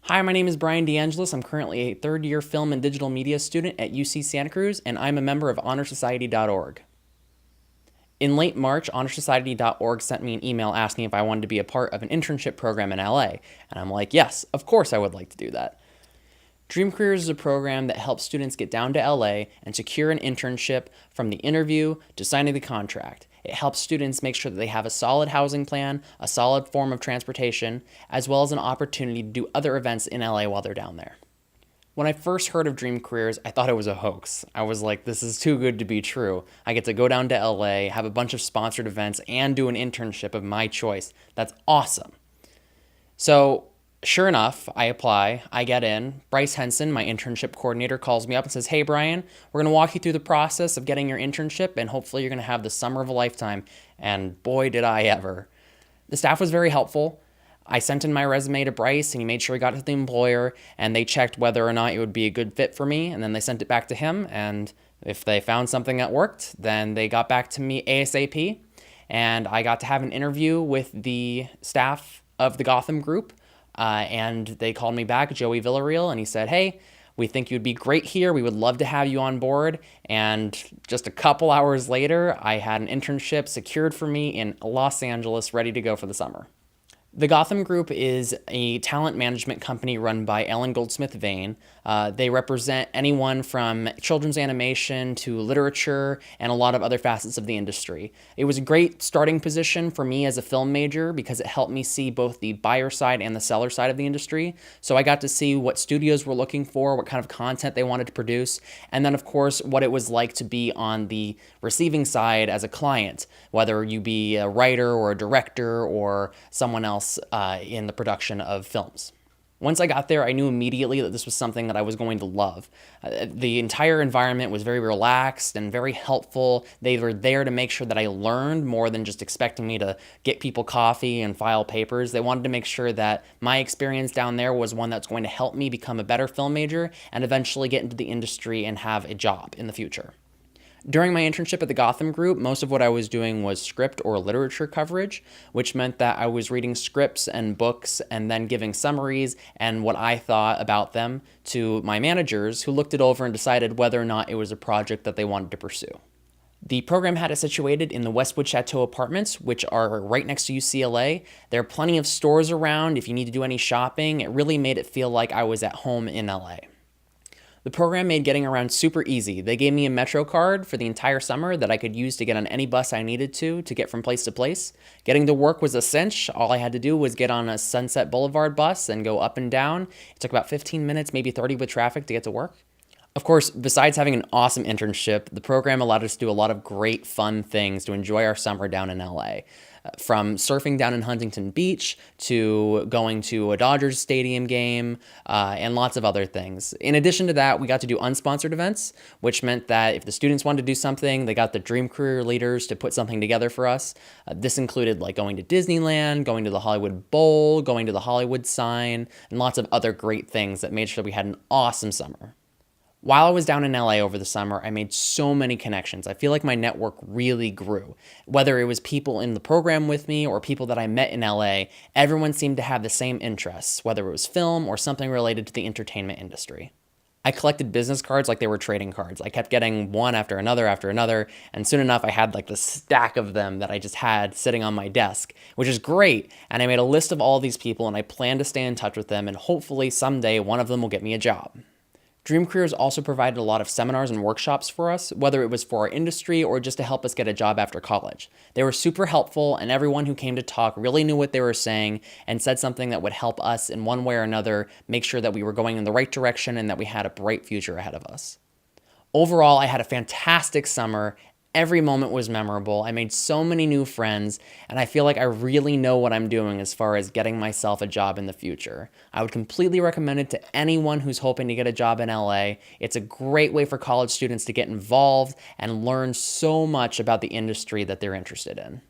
Hi, my name is Brian Deangelis. I'm currently a third-year film and digital media student at UC Santa Cruz, and I'm a member of HonorSociety.org. In late March, HonorSociety.org sent me an email asking if I wanted to be a part of an internship program in LA, and I'm like, yes, of course I would like to do that. Dream Careers is a program that helps students get down to LA and secure an internship from the interview to signing the contract. It helps students make sure that they have a solid housing plan, a solid form of transportation, as well as an opportunity to do other events in LA while they're down there. When I first heard of Dream Careers, I thought it was a hoax. I was like, this is too good to be true. I get to go down to LA, have a bunch of sponsored events, and do an internship of my choice. That's awesome. So, sure enough, I apply, I get in. Bryce Henson, my internship coordinator, calls me up and says, hey, Brian, we're going to walk you through the process of getting your internship, and hopefully you're going to have the summer of a lifetime. And boy, did I ever. The staff was very helpful. I sent in my resume to Bryce, and he made sure he got it to the employer, and they checked whether or not it would be a good fit for me, and then they sent it back to him, and if they found something that worked, then they got back to me ASAP, and I got to have an interview with the staff of the Gotham group, and they called me back, Joey Villarreal, and he said, hey, we think you'd be great here. We would love to have you on board. And just a couple hours later, I had an internship secured for me in Los Angeles, ready to go for the summer. The Gotham Group is a talent management company run by Ellen Goldsmith Vane. They represent anyone from children's animation to literature and a lot of other facets of the industry. It was a great starting position for me as a film major because it helped me see both the buyer side and the seller side of the industry. So I got to see what studios were looking for, what kind of content they wanted to produce, and then of course what it was like to be on the receiving side as a client, whether you be a writer or a director or someone else in the production of films. Once I got there, I knew immediately that this was something that I was going to love. The entire environment was very relaxed and very helpful. They were there to make sure that I learned more than just expecting me to get people coffee and file papers. They wanted to make sure that my experience down there was one that's going to help me become a better film major and eventually get into the industry and have a job in the future. During my internship at the Gotham Group, most of what I was doing was script or literature coverage, which meant that I was reading scripts and books and then giving summaries and what I thought about them to my managers, who looked it over and decided whether or not it was a project that they wanted to pursue. The program had it situated in the Westwood Chateau apartments, which are right next to UCLA. There are plenty of stores around if you need to do any shopping. It really made it feel like I was at home in LA. The program made getting around super easy. They gave me a Metro card for the entire summer that I could use to get on any bus I needed to get from place to place. Getting to work was a cinch. All I had to do was get on a Sunset Boulevard bus and go up and down. It took about 15 minutes, maybe 30 with traffic to get to work. Of course, besides having an awesome internship, the program allowed us to do a lot of great fun things to enjoy our summer down in LA. From surfing down in Huntington Beach to going to a Dodgers stadium game and lots of other things. In addition to that, we got to do unsponsored events, which meant that if the students wanted to do something, they got the Dream Career leaders to put something together for us. This included like going to Disneyland, going to the Hollywood Bowl, going to the Hollywood Sign, and lots of other great things that made sure we had an awesome summer. While I was down in LA over the summer, I made so many connections. I feel like my network really grew. Whether it was people in the program with me or people that I met in LA, everyone seemed to have the same interests, whether it was film or something related to the entertainment industry. I collected business cards like they were trading cards. I kept getting one after another, and soon enough I had like this stack of them that I just had sitting on my desk, which is great. And I made a list of all these people and I plan to stay in touch with them, and hopefully someday one of them will get me a job. Dream Careers also provided a lot of seminars and workshops for us, whether it was for our industry or just to help us get a job after college. They were super helpful, and everyone who came to talk really knew what they were saying and said something that would help us in one way or another make sure that we were going in the right direction and that we had a bright future ahead of us. Overall, I had a fantastic summer. Every moment was memorable. I made so many new friends, and I feel like I really know what I'm doing as far as getting myself a job in the future. I would completely recommend it to anyone who's hoping to get a job in LA. It's a great way for college students to get involved and learn so much about the industry that they're interested in.